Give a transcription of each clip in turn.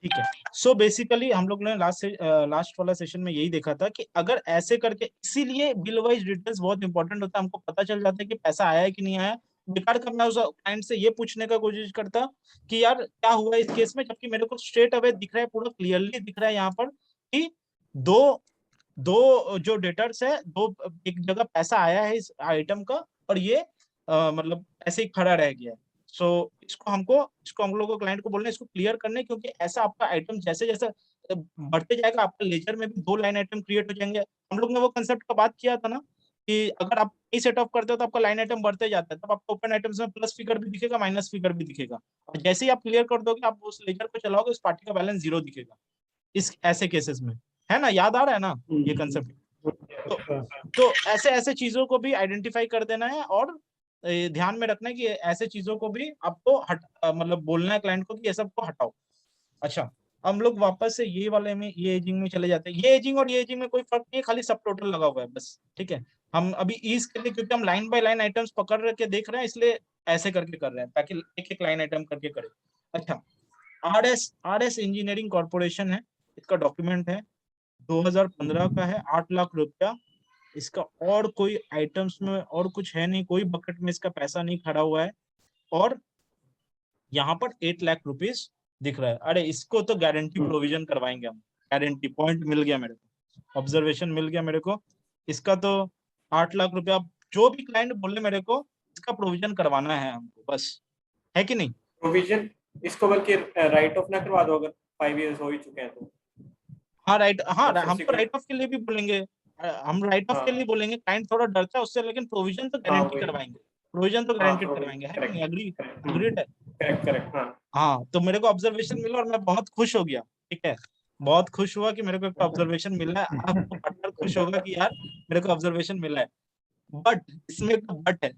ठीक है। So basically हम लोग ने लास्ट वाला सेशन में यही देखा था कि अगर ऐसे करके, इसीलिए बिल वाइज डिटेल्स बहुत इंपॉर्टेंट होता है, हमको पता चल जाता है कि पैसा आया है कि नहीं आया। बेकार का मैं उस क्लाइंट से ये पूछने का कोशिश करता कि यार क्या हुआ इस केस में, जबकि मेरे को स्ट्रेट अवे दिख रहा है, पूरा क्लियरली दिख रहा है यहाँ पर कि दो दो जो डेटर्स है, दो एक जगह पैसा आया है इस आइटम का, और ये मतलब ऐसे ही खड़ा रह गया है। सो इसको हम लोग को क्लाइंट को बोलना है इसको क्लियर करने, क्योंकि ऐसा आपका आइटम जैसे जैसे बढ़ते जाएगा, आपका लेजर में भी दो लाइन आइटम क्रिएट हो जाएंगे। हम लोग ने वो कंसेप्ट का बात किया था ना कि अगर आप ई सेट ऑफ करते हो तो आपका लाइन आइटम बढ़ते जाता है, तब आपको ओपन आइटम्स में प्लस फिगर भी दिखेगा, माइनस फिगर भी दिखेगा, और जैसे ही आप क्लियर कर दोगे, आप उस लेजर को चलाओगे, उस पार्टी का बैलेंस जीरो दिखेगा इस ऐसे केसेस में। है ना, याद आ रहा है ना ये कंसेप्ट? तो ऐसे ऐसे चीजों को भी आइडेंटिफाई कर देना है, और ध्यान में रखना है कि ऐसे चीजों को भी आपको मतलब बोलना है क्लाइंट को कि ये सब को हटाओ। अच्छा, हम लोग वापस से ये वाले में, ये एजिंग में चले जाते हैं। ये एजिंग और ये एजिंग में कोई फर्क नहीं है, खाली सब टोटल लगा हुआ है बस। ठीक है, हम अभी ईज के लिए, क्योंकि हम लाइन बाय लाइन आइटम्स पकड़ के देख रहे हैं, इसलिए ऐसे करके कर रहे हैं ताकि एक एक लाइन आइटम करके करें। अच्छा, आर एस इंजीनियरिंग कॉर्पोरेशन है, इसका डॉक्यूमेंट है, 2015 का है, 8 लाख रुपया इसका, और कोई आइटम्स में और कुछ है नहीं, कोई बकेट में इसका पैसा नहीं खड़ा हुआ है, और यहाँ पर 8 लाख रुपीज दिख रहा है। अरे इसको तो गारंटी प्रोविजन करवाएंगे हम, गारंटी पॉइंट मिल गया मेरे को, ऑब्जर्वेशन मिल गया मेरे को। इसका तो 8 लाख रुपया, जो भी क्लाइंट बोले मेरे को, इसका प्रोविजन करवाना है हमको बस, है कि नहीं? प्रोविजन इसको बल्कि राइट ऑफ ना करवा दो अगर 5 इयर्स हो ही चुके हैं तो। हाँ राइट, हाँ बस हम उसी तो को। राइट ऑफ के लिए भी बोलेंगे, हम राइट ऑफ के लिए हाँ बोलेंगे, क्लाइंट थोड़ा डरता है उससे, लेकिन प्रोविजन तो हाँ गारंटी वही। करवाएंगे, प्रोविजन तो हाँ गारंटेड प्रोविजन करवाएंगे, है कि नहीं? करेक्ट अग्री, करेक्ट अग्रीड है। करेक्ट करेक्ट हाँ। हाँ, तो मेरे को ऑब्जर्वेशन मिला और मैं बहुत खुश हो गया। ठीक है, बहुत खुश हुआ कि मेरे को एक ऑब्जर्वेशन मिला है। आपको पार्टनर खुश होगा कि यार मेरे को ऑब्जर्वेशन मिला है। बट इसमें एक बट है,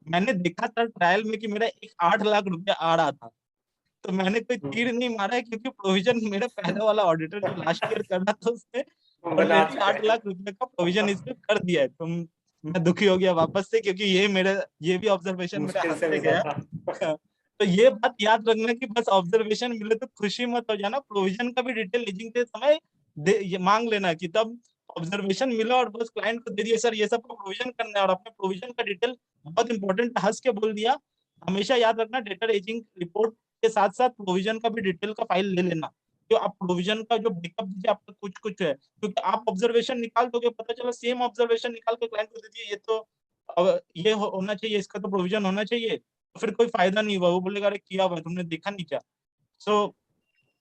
मैंने देखा था ट्रायल में कि मेरा एक 8 लाख रुपया आ रहा था, तो मैंने कोई तीर नहीं मारा है, क्योंकि प्रोविजन मेरा पहले वाला ऑडिटर जो लास्ट ईयर कर रहा था उसने बना ऑलरेडी चुका आठ है। लाख रुपए का प्रोविजन इसमें कर दिया है। तो मैं दुखी हो गया वापस से, क्योंकि ये भी ऑब्जर्वेशन मेरा मुश्किल हाथ से से मिला गया। था। तो ये बात याद रखना कि बस ऑब्जर्वेशन मिले तो खुशी मत हो जाना, प्रोविजन का भी डिटेल लीजिंग के समय ये मांग लेना कि तब ऑब्जर्वेशन मिला और बस क्लाइंट को दे दिया, सर ये सब का प्रोविजन करना है, और अपने प्रोविजन का डिटेल बहुत इंपॉर्टेंट हंस के बोल दिया। हमेशा याद रखना, डेटर एजिंग रिपोर्ट के साथ साथ प्रोविजन का भी डिटेल का फाइल ले लेना, जो आप प्रोविजन का जो ब्रेकअप दीजिए, आपका कुछ कुछ है, क्योंकि आप ऑब्जर्वेशन निकाल दोगे, पता चला सेम ऑब्जर्वेशन निकाल के क्लाइंट को दे दिए, ये तो ये होना चाहिए, इसका तो प्रोविजन होना चाहिए, तो फिर कोई फायदा नहीं हुआ। वो बोलेगा अरे किया हुआ है, तुमने देखा नहीं क्या? सो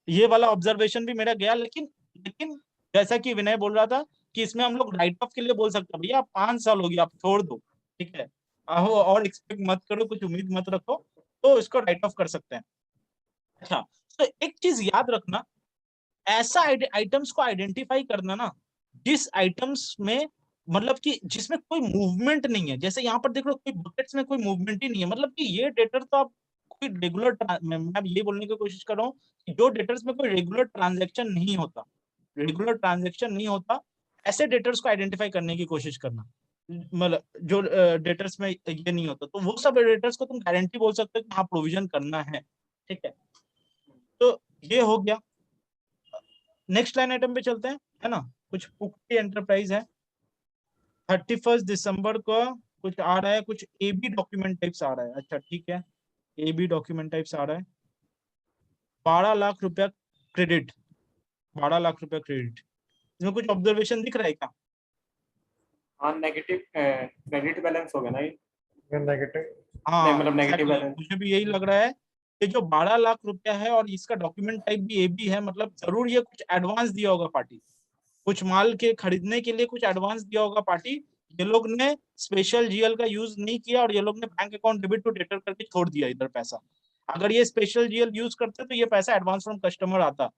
ये वाला ऑब्जर्वेशन भी मेरा गया, लेकिन लेकिन जैसा कि विनय बोल रहा था कि इसमें हम लोग राइट ऑफ के लिए बोल सकते हैं, भैया 5 साल हो गया, आप छोड़ दो। ठीक है, आहो और एक्सपेक्ट मत करो, कुछ उम्मीद मत रखो, तो इसको राइट ऑफ कर सकते हैं। अच्छा, तो एक चीज याद रखना, ऐसा आइटम्स को आइडेंटिफाई करना ना, जिस आइटम्स में मतलब कि जिसमें कोई मूवमेंट नहीं है, जैसे यहाँ पर देख लो कोई बकेट्स में कोई मूवमेंट ही नहीं है, मतलब कि ये डेटर तो आप कोई रेगुलर, मैं ये बोलने की कोशिश कर रहा हूँ कि जो डेटर्स में कोई रेगुलर ट्रांजेक्शन नहीं होता, रेगुलर ट्रांजेक्शन नहीं होता, ऐसे डेटर्स को आइडेंटिफाई करने की कोशिश करना। मतलब जो डेटर्स में ये नहीं होता, तो वो सब डेटर्स को तुम गारंटी बोल सकते हो कि हाँ प्रोविजन करना है। ठीक है, तो ये हो गया। नेक्स्ट लाइन आइटम पे चलते हैं, है ना? कुछ पुक्टी एंटरप्राइज है, 31 दिसंबर को कुछ आ रहा है, कुछ ए बी डॉक्यूमेंट टाइप्स आ रहा है। अच्छा ठीक है, ए बी डॉक्यूमेंट टाइप्स आ रहा है, 12 लाख रुपया क्रेडिट, 12 लाख रुपया क्रेडिट। इसमें कुछ ऑब्जर्वेशन दिख रहा है क्या? हाँ नेगेटिव क्रेडिट बैलेंस हो गया ना ये। नेगेटिव नहीं हाँ मतलब नेगेटिव एग्जैक्टली, बैलेंस। मुझे भी यही लग रहा है। ये जो 12 लाख रुपया है और इसका डॉक्यूमेंट टाइप भी ए बी है, मतलब जरूर ये कुछ एडवांस दिया होगा पार्टी, कुछ माल के खरीदने के लिए कुछ एडवांस दिया होगा पार्टी। ये लोग ने स्पेशल जीएल का यूज नहीं किया, और ये लोग ने bank account debit to debtor करके छोड़ दिया इधर पैसा। अगर ये स्पेशल जीएल यूज करते तो ये पैसा एडवांस फ्रॉम कस्टमर आता।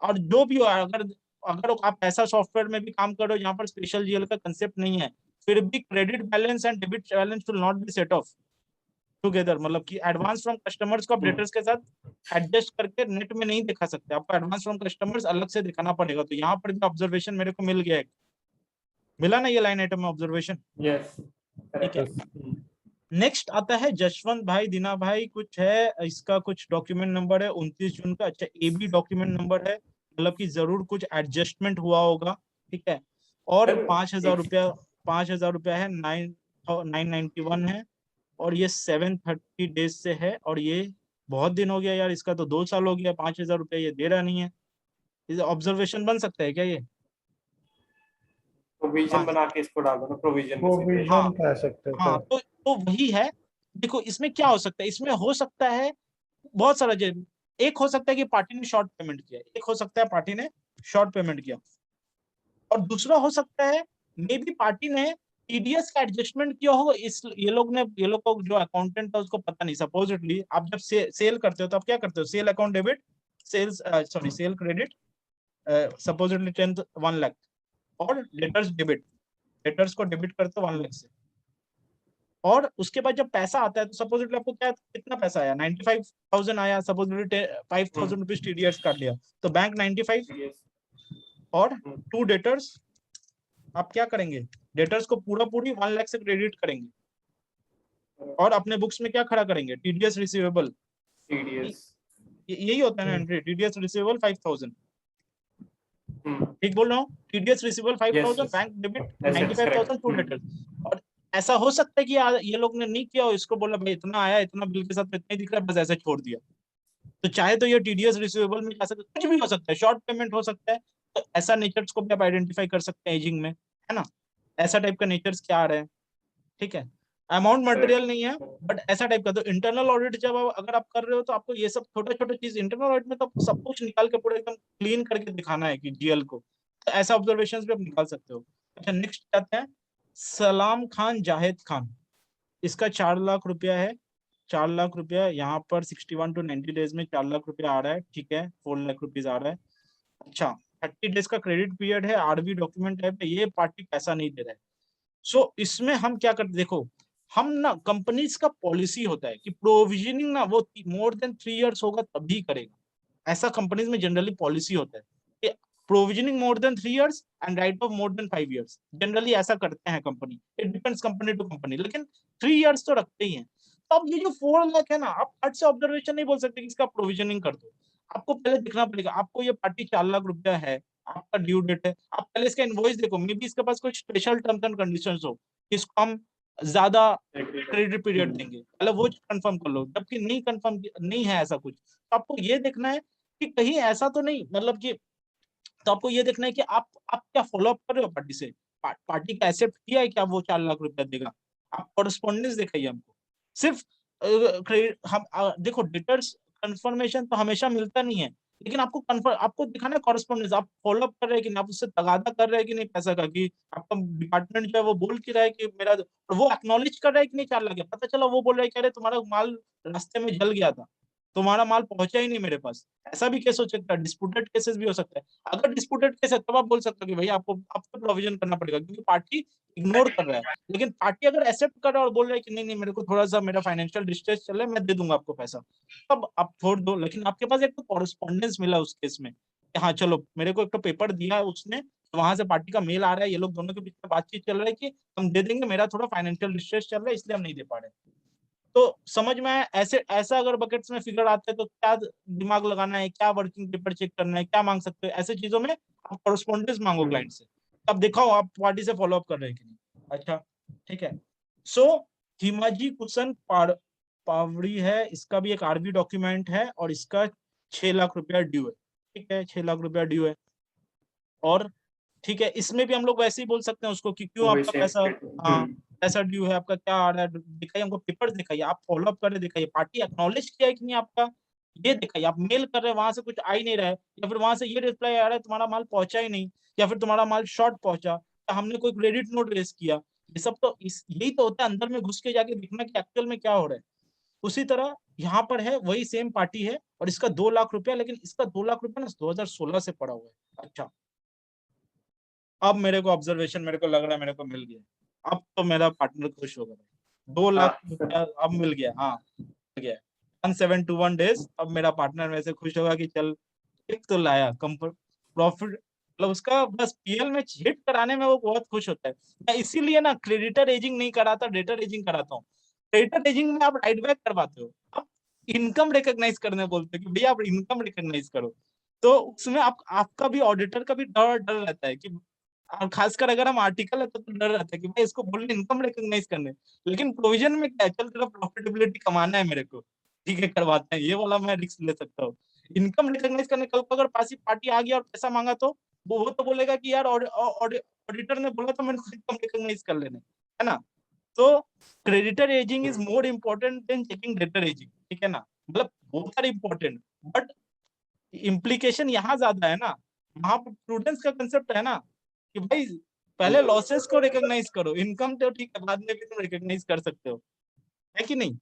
और जो भी हो, अगर अगर आप ऐसा सॉफ्टवेयर में भी काम करो जहां पर स्पेशल जीएल का कंसेप्ट नहीं है, फिर भी credit balance and debit balance will not be set of together. मतलब कि एडवांस फ्रॉम कस्टमर्स को आप डेटर्स के साथ एडजस्ट करके नेट में नहीं दिखा सकते, आपको एडवांस फ्रॉम कस्टमर्स अलग से दिखाना पड़ेगा। तो यहाँ पर भी ऑब्जर्वेशन मेरे को मिल गया है, मिला ना ये लाइन आइटम में ऑब्जर्वेशन? यस ठीक है, करेक्ट। नेक्स्ट आता है जशवंत भाई दीना भाई, कुछ है इसका, कुछ डॉक्यूमेंट नंबर है 29 जून का। अच्छा, एबी डॉक्यूमेंट नंबर है, मतलब कि जरूर कुछ एडजस्टमेंट हुआ होगा, ठीक है। और सर 5,000 रुपया, 5,000 रुपया है, 991 है। और ये 730 डेज से है, और ये बहुत दिन हो गया यार, इसका तो 2 साल हो गया, 5,000 रुपया ये दे रहा नहीं है। इसे ऑब्जर्वेशन बन सकता है क्या ये? प्रोविजन पाँच, बना के इसको डाल दो ना, प्रोविजन में सीधे। हाँ प्रोविजन कह सकते हाँ, थे। तो वही है। देखो इसमें क्या हो सकता है, इसमें हो सकता है बहुत सारा एक हो सकता है कि पार्टी ने शॉर्ट पेमेंट किया, एक हो सकता है पार्टी ने शॉर्ट पेमेंट किया, और दूसरा हो सकता है मे बी पार्टी ने टीडीएस का एडजस्टमेंट किया हो। इस ये लोग को जो अकाउंटेंट है उसको पता नहीं। सपोजिटली आप जब सेल करते हो तो आप क्या करते हो, sale account debit, sales sorry sale credit, supposedly 1 lakh, और डेटर्स डेबिट, डेटर्स को डेबिट करते हो 1 लाख से। और उसके बाद जब पैसा आता है तो सपोजिटली आपको क्या, कितना पैसा आया, 95,000 आया, सपोजिटली 5,000 रुपीज टीडीएस काट लिया, तो बैंक 95, Yes. और 2 डेटर्स, आप क्या करेंगे, डेटर्स को पूरा पूरी 1 लाख से क्रेडिट करेंगे, और अपने बुक्स में क्या खड़ा करेंगे, टीडीएस रिसीवेबल। TDS. यही होता है ना एंट्री, टीडीएस रिसीवेबल 5,000, हम्म, ठीक बोल रहा हूँ, TDS receivable yes, 5,000, yes. Bank debit Assets, correct. 95,000, 2 debtors. और ऐसा हो सकता है कि ये लोग ने नहीं किया हो, इसको बोला भाई इतना आया, इतना बिल के साथ में इतना ही दिख रहा है, बस ऐसे छोड़ दिया। तो चाहे तो ये टीडीएस रिसीवेबल में जा सकता है, कुछ भी हो सकता है, शॉर्ट पेमेंट हो सकता है। तो ऐसा नेचर्स को भी आप आइडेंटिफाई कर सकते हैं एजिंग में, है ना, ऐसा टाइप का नेचर्स क्या आ रहे हैं, ठीक है। Amount Correct. मटेरियल नहीं है, बट ऐसा टाइप का। तो इंटरनल ऑडिट जब अगर आप कर रहे हो तो आपको ये सब छोटे छोटे चीज, इंटरनल ऑडिट में तो आपको सब कुछ निकाल के पूरा एकदम क्लीन करके दिखाना है कि जीएल को, तो ऐसा ऑब्जर्वेशन भी आप निकाल सकते हो। अच्छा, नेक्स्ट आते हैं सलाम खान जाहिद खान, इसका 4 लाख रुपया है। 4 लाख रुपया यहाँ पर 61 to 90 डेज में 4 लाख रुपया आ रहा है, ठीक है, 4 लाख रुपीज आ रहा है। अच्छा, 30 डेज का क्रेडिट पीरियड है, आरबी डॉक्यूमेंट टाइप है, ये पार्टी पैसा नहीं दे रहा है। सो इसमें हम क्या करते, देखो हम ना, कंपनीज का पॉलिसी होता है कि प्रोविजनिंग ना वो मोर देन 3 इयर्स होगा तभी करेगा। ऐसा कंपनीज में जनरली पॉलिसी होता है कि provisioning more than 3 years and write off more than 5 years, generally ऐसा करते हैं company, it depends company to company, लेकिन 3 इयर्स तो रखते ही हैं। तो अब ये जो 4 लाख है ना, आप फट से ऑब्जर्वेशन नहीं बोल सकते कि इसका प्रोविजनिंग कर दो। आपको पहले देखना पड़ेगा, आपको ये पार्टी 4 लाख रुपया है, आपका ड्यू डेट है, आप पहले इसका इनवॉइस देखो, मे बी इसके पास कुछ स्पेशल टर्म्स एंड कंडीशंस हो, इसको हम ज्यादा क्रेडिट पीरियड देंगे, पहले वो कंफर्म कर लो। जबकि नहीं कंफर्म नहीं है ऐसा कुछ, तो आपको ये देखना है कि कहीं ऐसा तो नहीं, मतलब कि, तो आपको ये देखना है कि आप क्या फॉलो अप कर रहे हो पार्टी से, पार्टी का एक्सेप्ट किया है कि आप वो 4 लाख रुपया देगा, आप कॉरेस्पॉन्डेंस दिखाइए हमको। सिर्फ क्रेडिट हम देखो, डिटर्स कंफर्मेशन तो हमेशा मिलता नहीं है, लेकिन आपको कंफर्म, आपको दिखाना है कॉरेस्पॉन्डेंस, आप फॉलो अप कर रहे हैं कि नहीं, आप उससे तगादा कर रहे हैं कि नहीं पैसा का, कि आपका डिपार्टमेंट जो है वो बोल के रहा है कि मेरा, और वो एक्नॉलेज कर रहा है कि नहीं 4 लाख है, पता चला वो बोल रहा है कि अरे तुम्हारा माल रास्ते में जल गया था, तुम्हारा माल पहुंचा ही नहीं मेरे पास। ऐसा भी केस हो सकता है, डिस्प्यूटेड केसेस भी हो सकता है। अगर डिस्प्यूटेड केस है तब आप बोल सकते हो कि भाई आपको प्रोविजन करना पड़ेगा, क्योंकि पार्टी इग्नोर कर रहा है। लेकिन पार्टी अगर एक्सेप्ट कर रहा है और बोल रहा है कि नहीं नहीं, मेरे को थोड़ा सा मेरा फाइनेंशियल डिस्ट्रेस चल रहा है, मैं दे दूंगा आपको पैसा, तब आप छोड़ दो। लेकिन आपके पास एक तो कॉरेस्पॉन्डेंस मिला उस केस में कि हाँ चलो, मेरे को एक तो पेपर दिया है उसने, तो वहां से पार्टी का मेल आ रहा है, ये लोग दोनों के बीच में बातचीत चल रहा है कि हम दे देंगे, मेरा थोड़ा फाइनेंशियल डिस्ट्रेस चल रहा है इसलिए हम नहीं दे पा रहे। तो समझ में आया, ऐसे ऐसा अगर बकेट्स में फिगर आते हैं तो क्या दिमाग लगाना है, क्या वर्किंग पेपर चेक करना है, क्या मांग सकते हो, ऐसे चीजों में आप कॉरेस्पॉन्डेंस मांगो क्लाइंट से, तब दिखाओ आप पार्टी से फॉलो अप कर रहे हैं कि नहीं। अच्छा, ठीक है। सो हिमाजी कुशन पावड़ी है, इसका भी एक आरबी डॉक्यूमेंट है, और इसका 6 लाख रुपया ड्यू है, ठीक है, 6 लाख रुपया ड्यू है। और ठीक है, इसमें भी हम लोग वैसे ही बोल सकते हैं उसको कि क्यों वही आपका सेम पैसा, स्टेट। हाँ पैसा ड्यू है, आपका क्या आ रहा है, दिखाइए हमको, पेपर्स दिखाइए, आप फॉलो अप कर रहे दिखाइए, पार्टी एक्नॉलेज किया है कि नहीं आपका, ये दिखाइए। आप मेल कर रहे हैं वहां से कुछ आ ही नहीं रहा है, या फिर वहां से ये रिप्लाई आ रहा है तुम्हारा माल पहुंचा ही नहीं, या फिर तुम्हारा माल शॉर्ट पहुंचा, या हमने कोई क्रेडिट नोट रेस किया। ये सब तो यही तो होता है, अंदर में घुस के जाके देखना कि एक्चुअल में क्या हो रहा है। उसी तरह यहाँ पर है, वही सेम पार्टी है, और इसका 2 लाख रुपया, लेकिन इसका 2 लाख रुपया ना 2016 से पड़ा हुआ है। अच्छा, अब मेरे को ऑब्जर्वेशन, मेरे को लग रहा है मेरे को मिल गया, अब तो मेरा पार्टनर खुश होगा भाई, 2 लाख रुपया अब मिल गया, हाँ मिल गया। 1721 डेज, अब मेरा पार्टनर मेरे से खुश होगा कि चल एक तो लाया कंफर्ट प्रॉफिट, मतलब उसका बस पीएल में हिट कराने में वो बहुत खुश होता है। मैं इसीलिए ना क्रेडिटर एजिंग नहीं कराता, डेटर एजिंग कराता हूँ। क्रेडिटर एजिंग में आप राइट बैक करवाते हो, आप इनकम रिकॉग्नाइज करने बोलते हो कि भैया आप इनकम रिकॉग्नाइज करो। तो उसमें आपका भी ऑडिटर का भी डर डर रहता है कि, और खासकर अगर हम आर्टिकल है तो डर रहता है कि भाई इसको बोलने इनकम रिकॉग्नाइज करने। लेकिन प्रोविजन में क्या है, चल तेरा प्रॉफिटेबिलिटी कमाना है मेरे को, ठीक है करवाते हैं, ये वाला मैं रिस्क ले सकता हूँ। इनकम रिकॉग्नाइज करने, कल को अगर पासी पार्टी आ गया और पैसा मांगा तो वो तो बोलेगा कि यार ऑडिटर ने बोला तो मैंने इनकम रिकॉग्नाइज कर लेने, है ना। तो creditor ageing is more important than checking debtor ageing, ठीक है ना। मतलब both are important, but implication यहाँ ज्यादा है ना, वहां पर प्रूडेंस का कंसेप्ट है ना कि भाई पहले लॉसेस को रिकॉग्नाइज करो, इनकम तो ठीक है बाद में भी तुम रिकॉग्नाइज कर सकते हो, है कि नहीं।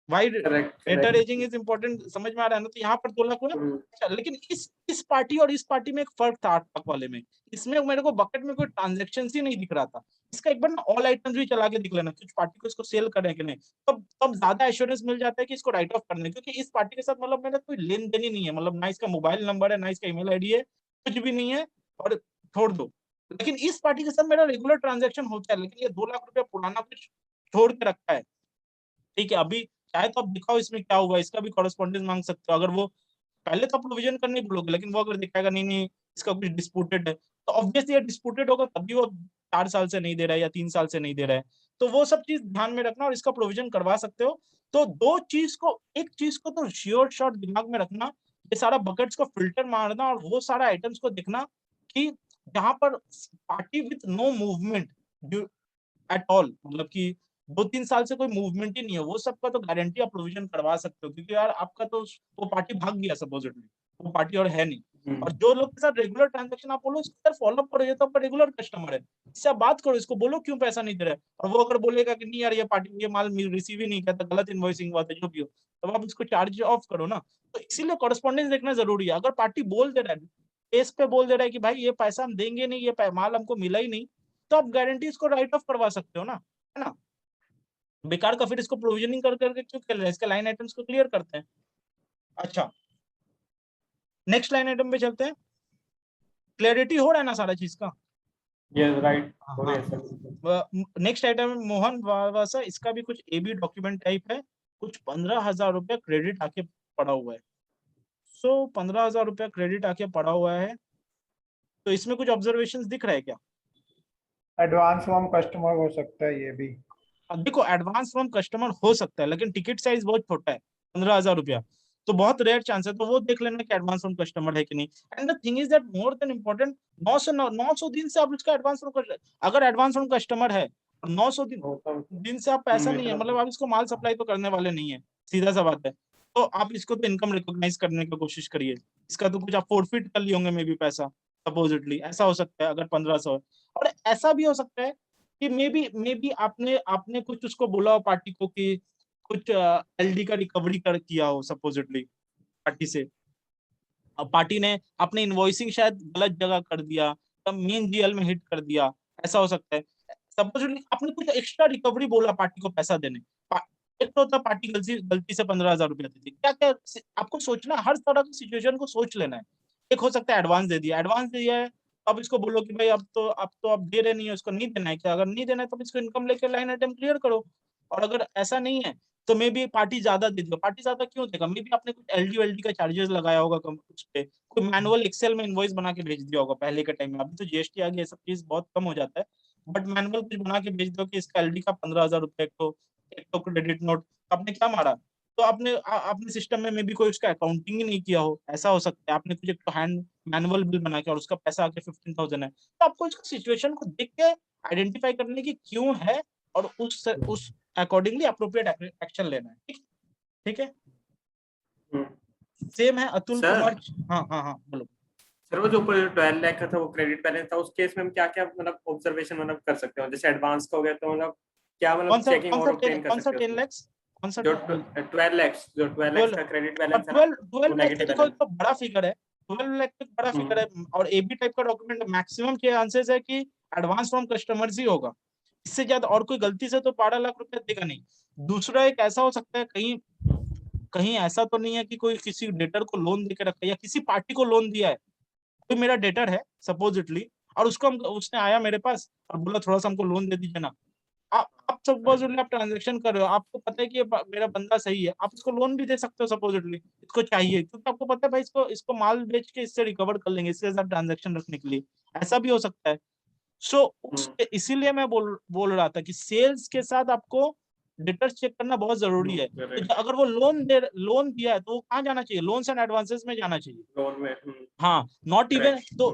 Why correct debtor correct. Ageing is important, समझ में आ रहा है ना। तो यहाँ पर 2 लाख हुआ। अच्छा, लेकिन इस पार्टी और इस पार्टी में एक फर्क था 8 लाख वाले में। इसमें मेरे को बकेट में कोई ट्रांजेक्शन ही नहीं दिख रहा था। इसका एक बार ना ऑल आइटम्स भी चला के दिख लेना, कुछ पार्टी को इसको सेल करें कि नहीं, तब ज्यादा एश्योरेंस मिल जाता है कि इसको राइट ऑफ करने, क्योंकि इस पार्टी के साथ मतलब मेरा कोई लेन देन ही नहीं है, मतलब ना इसका मोबाइल नंबर है ना इसका ईमेल आईडी है, कुछ भी नहीं है, और छोड़ दो। लेकिन इस पार्टी के साथ मेरा रेगुलर ट्रांजेक्शन होता है, लेकिन ये 2 लाख रुपया पुराना कुछ छोड़ के रखा है, ठीक है। अभी चाहे तो आप दिखाओ इसमें क्या हुआ, इसका भी कॉरेस्पॉन्डेंस मांग सकते हो। अगर वो पहले तो प्रोविजन करने बोलोगे, लेकिन वो अगर दिखाएगा नहीं नहीं इसका कुछ डिस्प्यूटेड है, तो ऑब्वियसली ये डिस्प्यूटेड होगा, तभी वो 4 साल से नहीं दे रहा है या 3 साल से नहीं दे रहा है। तो वो सब चीज ध्यान में रखना और इसका प्रोविजन करवा सकते हो। तो एक चीज को तो श्योर शॉर्ट दिमाग में रखना, ये सारा बकेट्स को फिल्टर मारना और वो सारा आइटम्स को देखना कि जहां पर party with no movement at all, मतलब कि 2-3 साल से कोई मूवमेंट ही नहीं है, वो सबका तो गारंटी आप प्रोविजन करवा सकते हो, क्योंकि यार आपका तो वो पार्टी भाग गया सपोजिटली, वो पार्टी और है नहीं। और जो लोग के साथ रेगुलर ट्रांजेक्शन आप बोलो इसको फॉलो अप करो, ये तो आपका रेगुलर कस्टमर है, इससे आप बात करो, इसको बोलो क्यों पैसा नहीं दे रहा है। और वो अगर बोलेगा कि नहीं यार ये पार्टी ये माल रिसीव ही नहीं किया था, गलत इन्वॉइसिंग हुआ था, जो भी हो, तो आप इसको चार्ज ऑफ करो ना। तो इसीलिए कॉरेस्पॉन्डेंस देखना जरूरी है। अगर पार्टी बोल दे रहा है, केस पे बोल दे रहा है कि भाई ये पैसा हम देंगे नहीं, ये माल हमको मिला ही नहीं, तो आप गारंटी इसको राइट ऑफ करवा सकते हो ना, है ना। बेकार का फिर इसको प्रोविजनिंग कर करके क्यों कर रहे हैं, इसके लाइन आइटम्स को क्लियर करते हैं। अच्छा, नेक्स्ट लाइन आइटम पे चलते हैं। क्लैरिटी हो रहा है ना सारा चीज का। यस राइट, हो रही हाँ, है सर। नेक्स्ट आइटम मोहन वासा, इसका भी कुछ एबी डॉक्यूमेंट टाइप है, कुछ 15,000 रुपया क्रेडिट आके पड़ा हुआ है। 15,000 रुपया क्रेडिट आके पड़ा हुआ है, तो इसमें कुछ ऑब्जर्वेशन दिख रहा है क्या। एडवांस फ्रॉम कस्टमर हो सकता है ये भी। अब देखो एडवांस फ्रॉम कस्टमर हो सकता है, लेकिन टिकट साइज बहुत छोटा है, 15,000 रुपया, तो बहुत रेयर चांस है, तो वो देख लेना कि एडवांस फ्रॉम कस्टमर है कि नहीं। And the thing is that more than important, 900 दिन से आप इसका एडवांस फ्रॉम, अगर एडवांस फ्रॉम कस्टमर है, 900 दिन दिन से आप पैसा नहीं है, मतलब आप इसको माल सप्लाई तो करने वाले नहीं है, सीधा सा बात है। तो आप इसको तो इनकम रिकॉग्नाइज करने की कोशिश करिए। इसका तो कुछ आप फोरफिट कर लिए होंगे मे बी पैसा, सपोजिटली ऐसा हो सकता है अगर 1500 है। और ऐसा भी हो सकता है कि मे बी आपने आपने कुछ उसको बोला हो पार्टी को कि कुछ एलडी का रिकवरी कर किया हो सपोजिटली पार्टी से। अब पार्टी ने अपने इनवॉइसिंग शायद गलत जगह कर दिया, तब मेन जीएल में हिट कर दिया, ऐसा हो सकता है। सपोजिटली आपने कुछ एक्स्ट्रा रिकवरी बोला पार्टी को पैसा देने, एक तो होता पार्टी गलती गलती से 15,000 रुपया दी थी, क्या क्या आपको सोचना, हर तरह की सिचुएशन को सोच लेना है। एक हो सकता है एडवांस दे दिया है, अब इसको बोलो कि भाई अब तो आप दे रहे नहीं है, उसको नहीं देना है क्या, अगर नहीं देना है तो इसको इनकम लेके लाइन आइटम क्लियर करो। और अगर ऐसा नहीं है तो मे बी पार्टी ज्यादा दे देगा, पार्टी ज्यादा क्यों देगा, मे बी आपने कुछ एलडी वेलडी का चार्जेस लगाया होगा कम उस पे, कोई मैनुअल एक्सेल में इनवॉइस बना के भेज दिया होगा पहले के टाइम में, अभी तो जीएसटी आ गया, सब चीज बहुत कम हो जाता है, बट मैनुअल कुछ बना के भेज दो कि इसका एलडी का 15,000 रुपए एक तो क्रेडिट नोट आपने क्या मारा, तो आपने सिस्टम में मे बी कोई उसका अकाउंटिंग ही नहीं किया हो, ऐसा हो सकता है। आपने कुछ एक तो हैंड मैनुअल बिल बना के और उसका पैसा आके 15,000 है, तो आपको इसका सिचुएशन को देख के आइडेंटिफाई करने की क्यों है, और उस अकॉर्डिंगली अप्रोप्रिएट एक्शन लेना है, ठीक है। सेम है अतुल सर कुमार। हाँ हाँ हाँ बोलो। सर वो जो ऊपर 12 लाख का था वो क्रेडिट बैलेंस था, उस केस में हम क्या क्या मतलब ऑब्जर्वेशन मतलब कर सकते हो, जैसे एडवांस का हो गया तो मतलब क्या मतलब चेकिंग और ऑब्टेन कर कौन सा सकते हो 10 उसमें। लैक्स, कौन सा जो 12 लाख का क्रेडिट बैलेंस है ना, 12 वो 12 लाख तो नेगेटिव देखो एक बैलेंस। तो बड़ा फिगर है, 12 लाख तो बड़ा फिगर है, और एबी टाइप का डॉक्यूमेंट मैक्सिमम चांसेस है कि एडवांस फ्रॉम कस्टमर्स ही होगा, इससे ज्यादा और कोई गलती से तो 12 लाख रुपया देगा नहीं। दूसरा एक ऐसा हो सकता है, कहीं कहीं ऐसा तो नहीं है कि कोई किसी डेटर को लोन देके रखा है या किसी पार्टी को लोन दिया है, कोई मेरा डेटर है सपोजिटली, और उसको हम उसने आया मेरे पास और बोला थोड़ा सा हमको लोन दे दीजिए ना, आप सपोजिटली आप ट्रांजैक्शन कर रहे हो, आपको पता है कि ये मेरा बंदा सही है, आप इसको लोन भी दे सकते हो सपोजिटली, इसको चाहिए क्योंकि आपको पता है भाई इसको इसको माल बेच के इससे रिकवर कर लेंगे, इसके साथ ट्रांजैक्शन रखने के लिए, ऐसा भी हो सकता है। सो इसीलिए मैं बोल रहा था कि सेल्स के साथ आपको डेटर्स चेक करना बहुत जरूरी है। तो अगर वो लोन दिया है तो वो कहाँ जाना चाहिए, लोन्स एंड एडवांसेस में जाना चाहिए। लोन में हाँ, नॉट इवन तो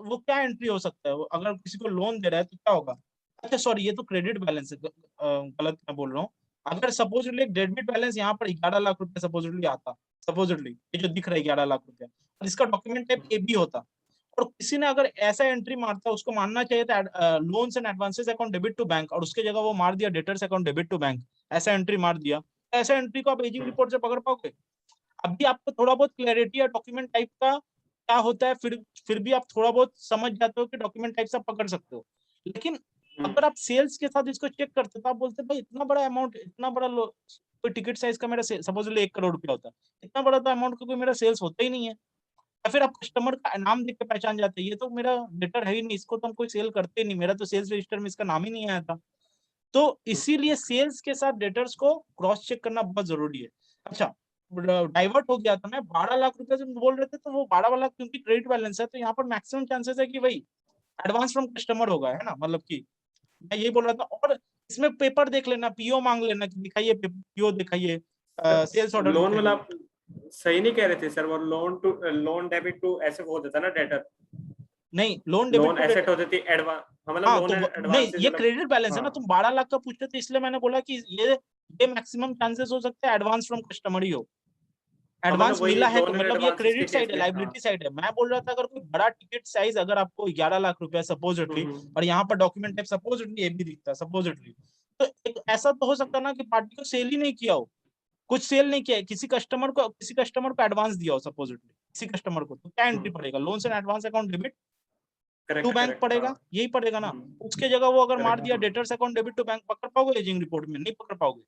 वो क्या एंट्री हो सकता है, वो अगर किसी को लोन दे रहा है तो क्या होगा। अच्छा सॉरी, ये तो क्रेडिट बैलेंस है, गलत मैं बोल रहा हूँ। अगर सपोजिटली एक डेबिट बैलेंस यहाँ पर 11 लाख रुपए सपोजिटली आता, सपोजिटली ये जो दिख रहा है 11 लाख रुपए, और इसका डॉक्यूमेंट टाइप ए बी होता, और किसी ने अगर ऐसा एंट्री मारता, उसको मानना चाहिए था loans and advances account debit to bank, और उसके जगह वो मार दिया debtors account debit to bank, ऐसा एंट्री मार दिया, ऐसा एंट्री को आप एजिंग रिपोर्ट से पकड़ पाओगे। अभी आपको थोड़ा बहुत क्लैरिटी या डॉक्यूमेंट टाइप का क्या होता है, फिर भी आप थोड़ा बहुत समझ जाते हो कि डॉक्यूमेंट टाइप से आप पकड़ सकते हो। लेकिन अगर आप सेल्स के साथ इसको चेक करते हो तो आप बोलते भाई इतना बड़ा अमाउंट, इतना बड़ा कोई टिकट साइज का मेरा सपोजली 1 करोड़ रुपया होता है, इतना बड़ा तो अमाउंट का कोई मेरा सेल्स होता ही नहीं है। या फिर आप कस्टमर का नाम देख के पहचान जाते हैं, ये तो मेरा डेटर है ही नहीं, इसको तो हम कोई सेल करते नहीं, मेरा तो सेल्स रजिस्टर में इसका नाम ही नहीं आया था। तो इसीलिए सेल्स के साथ डेटर्स को क्रॉस चेक करना बहुत जरूरी है। अच्छा, डाइवर्ट हो गया था, मैं 12 लाख रुपए से बोल रहे थे, तो वो 12 लाख क्योंकि क्रेडिट बैलेंस है, तो यहाँ पर मैक्सिमम चांसेस है कि भाई एडवांस फ्रॉम कस्टमर होगा, है ना, मतलब कि मैं यही बोल रहा था। और इसमें पेपर देख लेना, पीओ मांग लेना कि दिखाइए पीओ दिखाइए, सेल्स ऑर्डर लोन वाला दिखाइए। सही नहीं कह रहे थे सर, वो लोन डेबिट टू ऐसे हो जाता ना डेटर, नहीं, loan debit loan to asset हो जाती एडवांस, मतलब हाँ लोन तो नहीं, एडवांस ये मतलब। क्रेडिट बैलेंस है ना, हाँ तुम 12 लाख का पूछते थे इसलिए मैंने बोला कि ये मैक्सिमम चांसेस हो सकते हैं एडवांस फ्रॉम कस्टमर ही हो, हाँ, मतलब एडवांस वही मिला है तो लोन एंड मतलब ये एडवांसेस के क्रेडिट केस साइड है, में। हाँ लाइबिलिटी साइड है। मैं बोल रहा था अगर कोई बड़ा टिकट साइज अगर आपको 11 लाख रुपया सपोजिटली, और यहाँ पर डॉक्यूमेंट टाइप सपोजिटली ये भी दिखता है सपोजिटली, तो एक ऐसा तो हो सकता है ना कि पार्टी को सेल ही नहीं किया हो, कुछ सेल नहीं किया है, किसी कस्टमर को एडवांस दिया हो सपोजिटली, किसी कस्टमर को, तो क्या एंट्री पड़ेगा, loans and advance account debit to correct bank correct. हाँ पड़ेगा, यही पड़ेगा ना। उसके जगह वो अगर मार दिया correct. Debtors account debit to bank, पकड़ पाओगे एजिंग रिपोर्ट में, नहीं पकड़ पाओगे।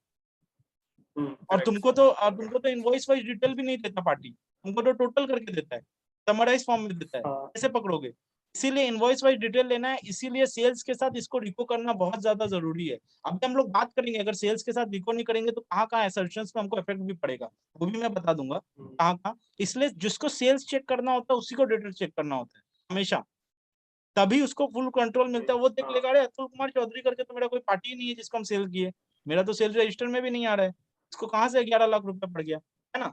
और करेक्ट सर। तुमको तो इनवॉइस वाइज डिटेल भी नहीं देता पार्टी, तुमको तो टोटल करके देता है, समराइज फॉर्म में देता है, हाँ कैसे पकड़ोगे। इसीलिए इनवॉइस वाइज डिटेल लेना है, इसीलिए सेल्स के साथ इसको रिको करना बहुत ज्यादा जरूरी है। अब हम लोग बात करेंगे, अगर सेल्स के साथ रिको नहीं करेंगे तो कहाँ कहाँ असर्शंस में हमको इफेक्ट भी पड़ेगा, वो भी मैं बता दूंगा कहाँ कहाँ। इसलिए जिसको सेल्स चेक करना होता है उसी को डेटा चेक करना होता है हमेशा, तभी उसको फुल कंट्रोल मिलता है। वो देख हाँ लेगा अरे अतुल कुमार चौधरी करके तो मेरा कोई पार्टी ही नहीं है जिसको हम सेल किए, मेरा तो सेल्स रजिस्टर में भी नहीं आ रहा है, इसको कहाँ से 11 लाख रुपए पड़ गया, है ना।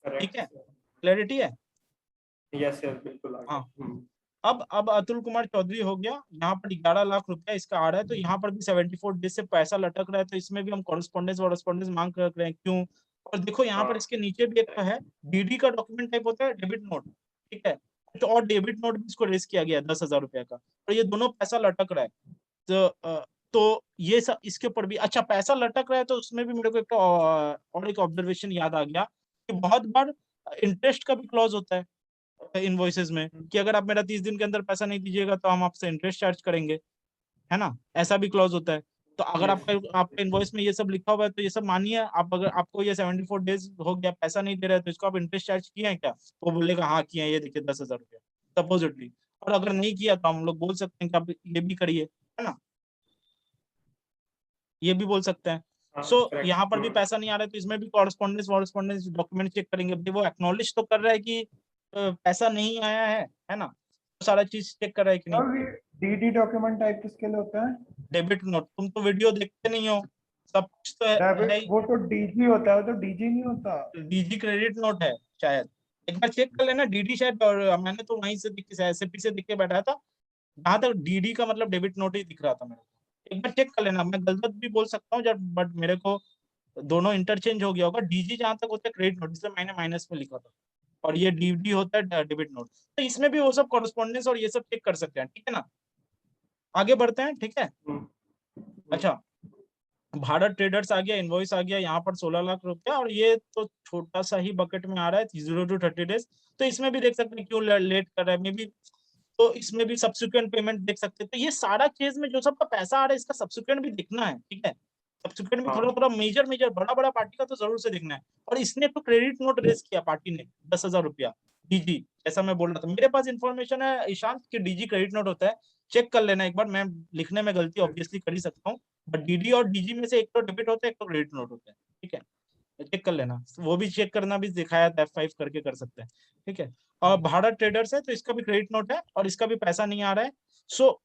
ठीक करेक्ट है, सर। क्लैरिटी है। यस यस बिल्कुल आ हाँ, गया। अब अतुल कुमार चौधरी हो गया, यहाँ पर 11 लाख रुपया इसका आ रहा है, तो यहाँ पर भी 74 डेज से पैसा लटक रहा है, तो इसमें भी हम कॉरेस्पॉन्डेंस मांग कर रहे हैं, क्यों। और देखो यहाँ पर हाँ इसके नीचे भी एक तो है, डीडी का डॉक्यूमेंट टाइप होता है डेबिट नोट, ठीक है, तो और डेबिट नोट भी इसको रेस किया गया 10,000 रुपया का, और ये दोनों पैसा लटक रहा है। तो ये सब इसके ऊपर भी, अच्छा पैसा लटक रहा है तो उसमें भी मेरे को एक और एक ऑब्जर्वेशन याद आ गया कि बहुत बार इंटरेस्ट का भी क्लॉज होता है इनवॉइसेस में, कि अगर आप मेरा 30 दिन के अंदर पैसा नहीं दीजिएगा तो हम आपसे इंटरेस्ट चार्ज करेंगे, है ना, ऐसा भी क्लॉज होता है। तो अगर यस। आपका इनवॉइस में ये सब लिखा हुआ है तो ये सब मानिए, आप अगर आपको ये 74 डेज हो गया पैसा नहीं दे रहा है तो इसको आप इंटरेस्ट चार्ज किए हैं क्या, वो बोलेगा हाँ किए हैं, ये देखिए 10,000 रुपया सपोजिटली। और अगर नहीं किया तो हम लोग बोल सकते हैं कि आप ये भी करिए, है ना, ये भी बोल सकते हैं। हाँ सो करेक्ट। यहाँ पर भी पैसा नहीं आ रहा है तो इसमें भी कॉरेस्पॉन्डेंस डॉक्यूमेंट चेक करेंगे, भाई वो एक्नॉलेज तो कर रहा है कि पैसा नहीं आया है ना, तो सारा चीज चेक कर रहा है कि नहीं। और ये डीडी डॉक्यूमेंट टाइप किसके लिए होता है? डेबिट नोट, तुम तो वीडियो देखते नहीं हो, सब कुछ तो है डेबिट ही। वो तो डीजी होता है, वो तो डीजी नहीं होता। डीजी क्रेडिट नोट है शायद, एक बार चेक कर लेना डीडी शायद, और मैंने तो वहीं से एसएपी से दिख के बैठा था, जहां तक डीडी का मतलब डेबिट नोट ही दिख रहा था मेरे को, एक बार चेक कर लेना, मैं गलत भी बोल सकता हूँ जब, बट मेरे को दोनों इंटरचेंज हो गया होगा, डीजी जहां तक होता है क्रेडिट नोट, इसलिए मैंने माइनस में लिखा था, और ये डीडी होता है डेबिट नोट, तो इसमें भी वो सब कॉरेस्पॉन्डेंस और ये सब चेक कर सकते हैं, ठीक है ना। आगे बढ़ते हैं, ठीक है। अच्छा, भारत ट्रेडर्स आ गया, इनवॉइस आ गया, यहाँ पर 16 लाख रुपया, और ये तो छोटा सा ही बकेट में आ रहा है 0 to 30 डेज, तो इसमें भी देख सकते हैं क्यों लेट कर रहा है, मे बी, तो इसमें भी सब्सिक्वेंट पेमेंट देख सकते हैं। तो ये सारा चीज में जो सबका पैसा आ रहा है इसका सब्सिक्वेंट भी देखना है, ठीक है, सब्सिक्वेंट भी थोड़ा हाँ थोड़ा मेजर मेजर बड़ा बड़ा पार्टी का तो जरूर से देखना है। और इसने तो क्रेडिट नोट रेस किया पार्टी ने 10,000 रुपया, डीजी, जैसा मैं बोल रहा था, मेरे पास इंफॉर्मेशन है ईशांत कि डीजी क्रेडिट नोट होता है, चेक कर लेना एक बार, मैं लिखने में गलती ऑब्वियसली कर ही सकता हूँ, बट डीडी और डीजी में से एक तो डेबिट होता है, एक तो क्रेडिट नोट होता है, ठीक है, चेक कर लेना, वो भी चेक करना भी दिखाया था, F5 करके कर सकते हैं, ठीक है। और भारत ट्रेडर्स है तो इसका भी क्रेडिट नोट है और इसका भी पैसा नहीं आ रहा है, सो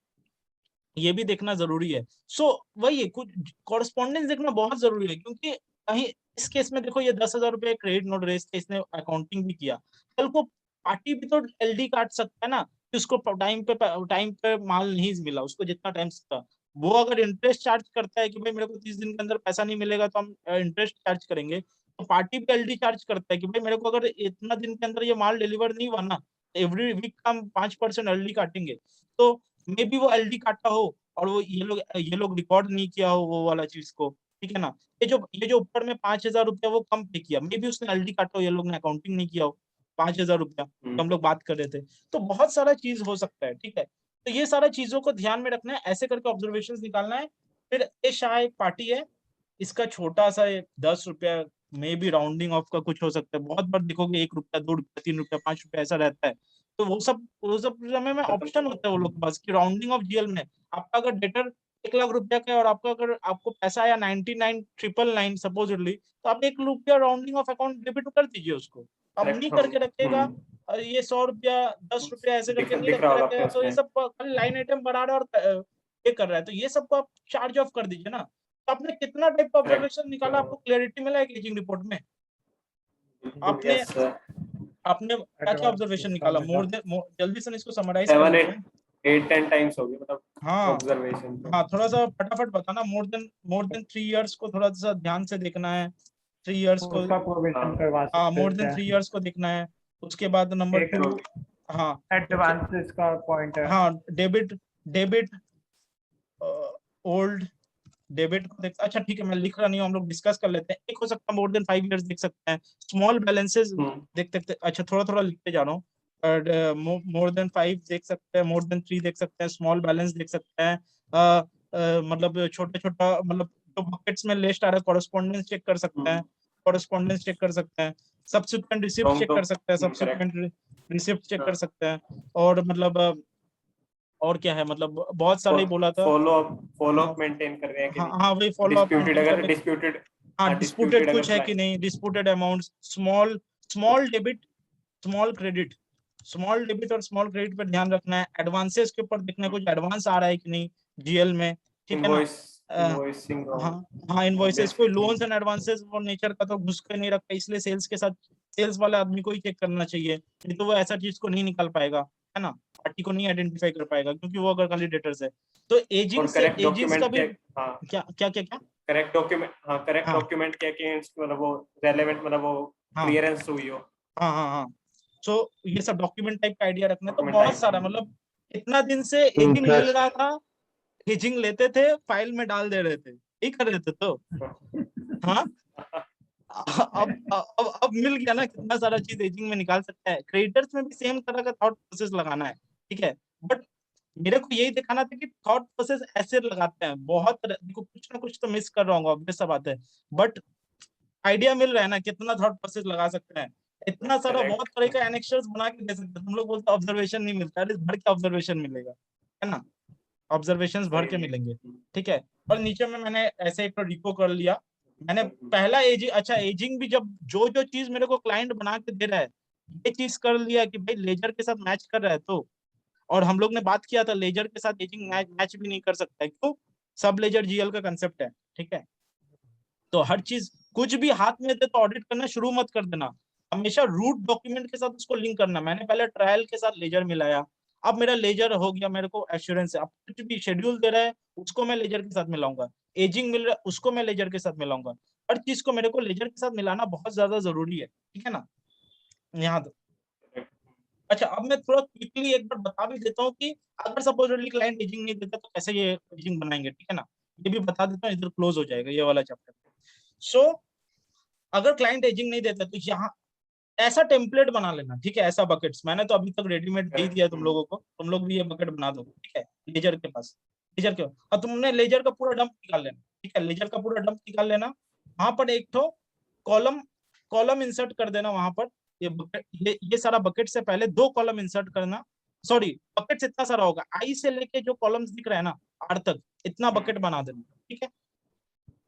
ये भी देखना जरूरी है। सो वही है, कुछ कॉरेस्पॉन्डेंस देखना बहुत जरूरी है, क्योंकि कहीं इस केस में देखो ये 10,000 रुपए क्रेडिट नोट रेस थे, इसने अकाउंटिंग भी किया, कल को पार्टी भी तो एलडी काट सकता है ना कि उसको टाइम पे माल नहीं मिला, उसको जितना टाइम था, वो अगर इंटरेस्ट चार्ज करता है कि भाई मेरे को 30 दिन के अंदर पैसा नहीं मिलेगा तो हम इंटरेस्ट चार्ज करेंगे, तो पार्टी भी एलडी चार्ज करता है कि भाई मेरे को अगर इतना दिन के अंदर ये माल डिलीवर नहीं हुआ ना, एवरी वीक का हम 5% एलडी काटेंगे, तो मे बी वो एलडी काटा हो और वो ये लोग रिकॉर्ड नहीं किया हो वो वाला चीज को, ठीक है ना। ये जो ऊपर में 5,000 रुपया वो कम पे किया, मे बी उसने एलडी काटा हो, ये लोग ने अकाउंटिंग नहीं किया हो, 5,000 रुपया तो हम लोग बात कर रहे थे, तो बहुत सारा चीज हो सकता है, ठीक है। तो ये सारा चीजों को ध्यान में रखना है, ऐसे करके ऑब्जर्वेशन निकालना है। फिर एशाह एक पार्टी है, इसका छोटा सा 10 रुपया मे बी राउंडिंग ऑफ का कुछ हो सकता है, बहुत बार देखोगे 1 रुपया, 2 रुपया, 3 रुपया, 5 रुपया ऐसा रहता है, तो वो सब समय में ऑप्शन होता है वो लोग के पास कि राउंडिंग ऑफ जीएल में आपका अगर डेटर 1 लाख रुपया का है और अगर आपको पैसा आया 99,999 सपोजिटली, तो आप 1 रुपया राउंडिंग ऑफ अकाउंट डेबिट कर दीजिए उसको, अब नहीं करके रखेगा और ये 100 रुपया 10 रुपया ऐसे करके नहीं दिख रहा रखे होगा रखेगा, आपके तो ये उसमें। सब खाली लाइन आइटम बढ़ा रहा है और ये कर रहा है, तो ये सबको आप चार्ज ऑफ कर दीजिए ना। तो आपने कितना टाइप का ऑब्जर्वेशन निकाला, आपको क्लैरिटी मिला है एजिंग रिपोर्ट में? आपने यस सर। आपने क्या क्या एडवांस ऑब्जर्वेशन इसका निकाला, मिला। जल्दी से इसको समराइज कर 7 लेते 8 हैं। 8 10 टाइम्स होगी मतलब हाँ ऑब्जर्वेशन तो। हाँ, थोड़ा सा फटाफट बताना, मोर देन 3 इयर्स को थोड़ा सा ध्यान से देखना है, 3 इयर्स को, उसका प्रोविजन हाँ करवा हाँ सकते मोर हैं देन क्या? 3 इयर्स को देखना है। उसके बाद नंबर एक 2, हाँ एडवांस का पॉइंट है। हाँ, डेबिट डेबिट ओल्ड डेबिट को देख, अच्छा ठीक है, मैं लिख रहा नहीं हूँ, हम लोग डिस्कस कर लेते हैं। एक हो सकता है मोर देन 5 इयर्स देख सकते हैं, स्मॉल बैलेंसेस देख सकते हैं, अच्छा थोड़ा थोड़ा लिखते जा रहा हूँ, मोर देन 5 देख सकते हैं, मोर देन 3 देख सकते हैं, स्मॉल बैलेंस देख सकते हैं, मतलब छोटा छोटा, मतलब जो बकेट्स में लिस्ट आ रहा है कॉरेस्पॉन्डेंस चेक कर सकते हैं, कॉरेस्पॉन्डेंस चेक कर सकते हैं, सब्सिक्वेंट रिसिप्ट रॉन्ग चेक तो कर सकते हैं, करेक्ट। सब्सिक्वेंट रिसिप्ट चेक कर सकते हैं, और मतलब और क्या है, मतलब बहुत सारे ही बोला था। फॉलो हाँ अप मेंटेन कर रहे हैं कि हाँ नहीं? हाँ, वही फॉलो अप डिस्प्यूटेड मेंटेन कर अगर ले। डिस्प्यूटेड, हाँ, हाँ डिस्प्यूटेड डिस्प्यूटेड अगर कुछ है कि नहीं, disputed amount, small small debit, small credit, small debit और स्मॉल क्रेडिट पर ध्यान रखना है। एडवांसेस के ऊपर देखना है कुछ एडवांस आ रहा है कि नहीं जीएल में, ठीक है ना। इनवॉइस इनवॉइसिंग हाँ हाँ, इनवॉइसेस कोई लोन्स बेसिक। एंड एडवांसेस और नेचर का तो घुस कर नहीं रखा, इसलिए सेल्स के साथ सेल्स वाले आदमी को ही चेक करना चाहिए, नहीं तो वो ऐसा चीज को नहीं निकाल पाएगा, है ना, पार्टी को नहीं आइडेंटिफाई कर पाएगा, क्योंकि वो अगर खाली डेटर्स है। तो और करेक्ट एजिंग्स का डॉक्यूमेंट भी, के, हाँ क्या क्या क्या क्या, करेक्ट डॉक्यूमेंट, हाँ करेक्ट हाँ डॉक्यूमेंट के अगेंस्ट मतलब वो रेलेवेंट मतलब वो हाँ क्लियरेंस हुई हो। हाँ हाँ हाँ, सो ये सब डॉक्यूमेंट टाइप का आइडिया रखना है। तो डॉक्यूमेंट बहुत सारा, टाइप। मतलब इतना दिन से एजिंग मिल रहा था, एजिंग लेते थे फाइल में डाल दे रहे थे, यही कर रहे थे, तो हाँ, अब मिल गया ना, कितना सारा चीज एजिंग में निकाल सकता है। क्रेडिटर्स में भी सेम तरह का थॉट प्रोसेस लगाना है, ठीक है, बट मेरे को यही दिखाना था कि थॉट प्रोसेस ऐसे लगाते हैं, देखो कुछ ना कुछ तो मिस कर रहा हूँ, ऑब्वियस सा बात है, बट आइडिया मिल रहा है ना कितना थॉट प्रोसेस लगा सकते हैं। इतना सारा बहुत तरह करेक्ट। का एनेक्शर्स बना के दे सकते हैं, तुम लोग बोलते ऑब्जर्वेशन नहीं मिलता, अरे भर के ऑब्जर्वेशन मिलेगा, है ना, ऑब्जर्वेशंस भर के सही है। मिलेंगे, ठीक है। और नीचे में मैंने ऐसे एक रिको कर लिया, मैंने पहला एजिंग, अच्छा एजिंग भी जब जो जो चीज मेरे को क्लाइंट बना के दे रहा है, ये चीज कर लिया कि भाई लेजर के साथ मैच कर रहा है, तो और हम लोग ने बात किया था लेजर के साथ एजिंग मैच भी नहीं कर सकता है, क्यों, सब लेजर जीएल का कंसेप्ट है, ठीक है। तो हर चीज कुछ भी हाथ में दे तो ऑडिट करना शुरू मत कर देना, हमेशा रूट डॉक्यूमेंट के साथ उसको लिंक करना। मैंने पहले ट्रायल के साथ लेजर मिलाया, अब मेरा लेजर हो गया, मेरे को एश्योरेंस है, अब कुछ भी शेड्यूल दे रहा है उसको मैं लेजर के साथ मिलाऊंगा, एजिंग मिल रहा है उसको मैं लेजर के साथ मिलाऊंगा, हर चीज को मेरे को लेजर के साथ मिलाना बहुत ज्यादा जरूरी है, ठीक है ना। यहाँ तो अच्छा, अब मैं थोड़ा क्विकली एक बार बता भी देता हूँ कि अगर सपोजली क्लाइंट एजिंग नहीं देता तो कैसे ये एजिंग बनाएंगे, ठीक है ना, ये भी बता देता हूँ, इधर क्लोज हो जाएगा ये वाला चैप्टर। सो अगर क्लाइंट एजिंग नहीं देता तो यहाँ ऐसा टेम्पलेट बना लेना, ठीक है, ऐसा बकेट्स मैंने तो अभी तक रेडीमेड दे ही दिया तुम लोगों को, तुम लोग भी ये बकेट बना दो, ठीक है, लेजर के पास, लेजर के, और तुमने लेजर का पूरा डंप निकाल लेना, ठीक है, लेजर का पूरा डंप निकाल लेना, वहां पर एक तो कॉलम कॉलम इंसर्ट कर देना वहां पर, ये सारा बकेट से पहले 2 कॉलम इंसर्ट करना, सॉरी बकेट इतना सारा होगा, आई से लेके जो कॉलम्स दिख रहा है ना आर तक, इतना बकेट बना देना, ठीक है।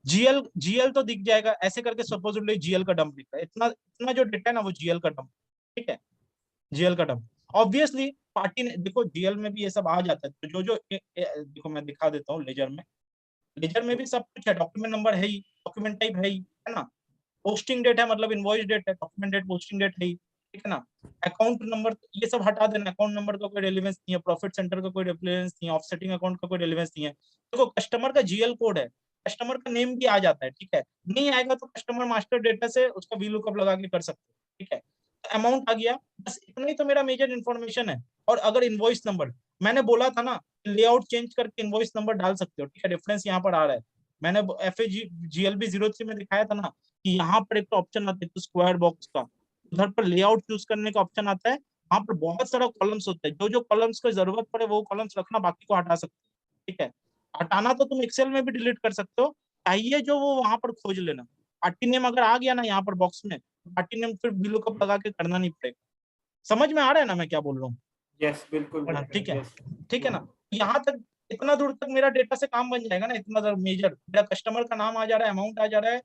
जीएल तो दिख जाएगा ऐसे करके, सपोजिटली जीएल का डंप दिख रहा है, इतना इतना जो डेटा है ना वो जीएल का डंप, ठीक है, जीएल का डंप। ऑब्वियसली पार्टी ने, देखो जीएल में भी ये सब आ जाता है, तो जो जो देखो मैं दिखा देता हूँ, लेजर में भी सब कुछ है, डॉक्यूमेंट नंबर है ही, डॉक्यूमेंट टाइप है ही, है ना, पोस्टिंग डेट है, मतलब इनवॉइस डेट है, डॉक्यूमेंट डेट, पोस्टिंग डेट है ही, ठीक है ना। अकाउंट नंबर ये सब हटा देना, अकाउंट नंबर का कोई रेलेवेंस नहीं है, प्रॉफिट सेंटर का कोई रेलेवेंस नहीं है, ऑफसेटिंग अकाउंट का कोई रेलेवेंस नहीं है। देखो कस्टमर का जीएल कोड है, कस्टमर का नेम भी आ जाता है, ठीक है, नहीं आएगा तो कस्टमर मास्टर डेटा से उसका वीलुकअप लगा के कर सकते हो, ठीक है। अमाउंट आ गया, बस इतना ही तो मेरा मेजर इन्फॉर्मेशन है। और अगर इनवॉइस नंबर, मैंने बोला था ना लेआउट चेंज करके इनवॉइस नंबर डाल सकते हो, ठीक है, रेफरेंस यहाँ पर आ रहा है, मैंने FAGLB03 में दिखाया था ना कि यहाँ पर एक ऑप्शन आता है स्क्वायर बॉक्स का, उधर पर लेआउट चूज करने का ऑप्शन आता है, वहां पर बहुत सारा कॉलम्स होता है, जो जो कॉलम्स को जरूरत पड़े वो कॉलम्स रखना, बाकी को हटा सकते हो, ठीक है। हटाना तो तुम एक्सेल में भी डिलीट कर सकते हो, चाहिए जो वो वहां पर खोज लेना, पार्टी नेम अगर आ गया ना यहाँ पर बॉक्स में, पार्टी नेम फिर VLOOKUP लगा के करना नहीं पड़ेगा। समझ में आ रहा है ना मैं क्या बोल रहा हूँ? यस बिल्कुल, ठीक है, ठीक है ना, यहाँ तक इतना दूर तक मेरा डेटा से काम बन जाएगा ना, इतना मेजर, मेरा कस्टमर का नाम आ जा रहा है, अमाउंट आ जा रहा है,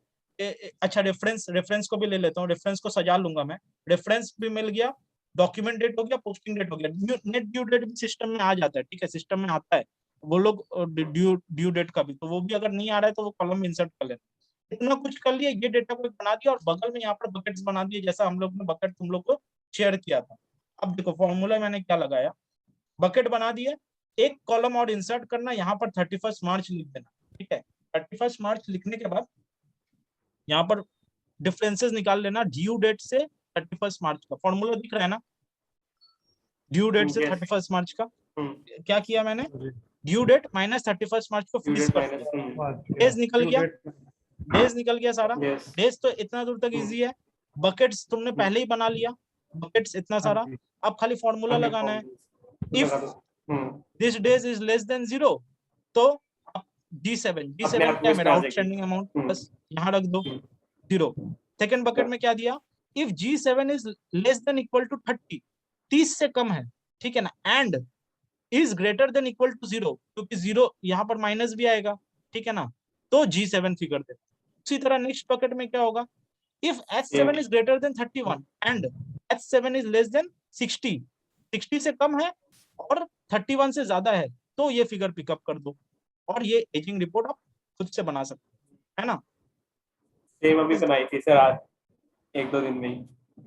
अच्छा रेफरेंस को भी ले लेता हूँ, रेफरेंस को सजा लूंगा मैं, रेफरेंस भी मिल गया, डॉक्यूमेंट डेट हो गया, पोस्टिंग डेट हो गया, नेट ड्यू डेट भी सिस्टम में आ जाता है, ठीक है, सिस्टम में आता है वो लोग, ड्यू डेट का भी, तो वो भी अगर नहीं आ रहा है तो वो कॉलम इंसर्ट कर लेना। इतना कुछ कर लिया, ये डेटा को बना दिया, और बगल में यहाँ पर बकेट्स बना दिए, जैसा हम लोग ने बकेट तुम लोग को शेयर किया था। अब देखो फॉर्मूला मैंने क्या लगाया, बकेट बना दिया, एक कॉलम और इंसर्ट करना, यहाँ पर 31 मार्च लिख देना, ठीक है। 31 मार्च लिखने के बाद यहाँ पर डिफरेंसेस निकाल लेना, ड्यू डेट से 31 मार्च का, फॉर्मूला दिख रहा है ना, ड्यू डेट से 31 मार्च का, क्या किया मैंने, ड्यू डेट माइनस 31 मार्च को फिनिश कर दिया, डेज निकल गया, डेज निकल गया सारा, डेज तो इतना दूर तक इजी है। बकेट्स तुमने पहले ही बना लिया, बकेट्स इतना सारा, अब खाली फॉर्मूला लगाना है, if this days is less then 0 तो D7 क्या मेरा आउटस्टैंडिंग अमाउंट, बस यहाँ रख दो 0। सेकंड बकेट में क्या दिया, if G7 is less than equal to 30 से कम है, ठीक है ना, and is greater than equal to 0, क्योंकि 0 यहाँ पर माइनस भी आएगा, ठीक है ना, तो G7 फिगर दे। उसी तरह नेक्स्ट बकेट में क्या होगा, if H7 is greater then 31 and H7 is less then 60 से कम है और 31 से ज्यादा है, तो ये फिगर पिकअप कर दो, और ये एजिंग रिपोर्ट आप खुद से बना सकते है ना। सेम अभी बनाई थी सर आज, 1-2 दिन में ही।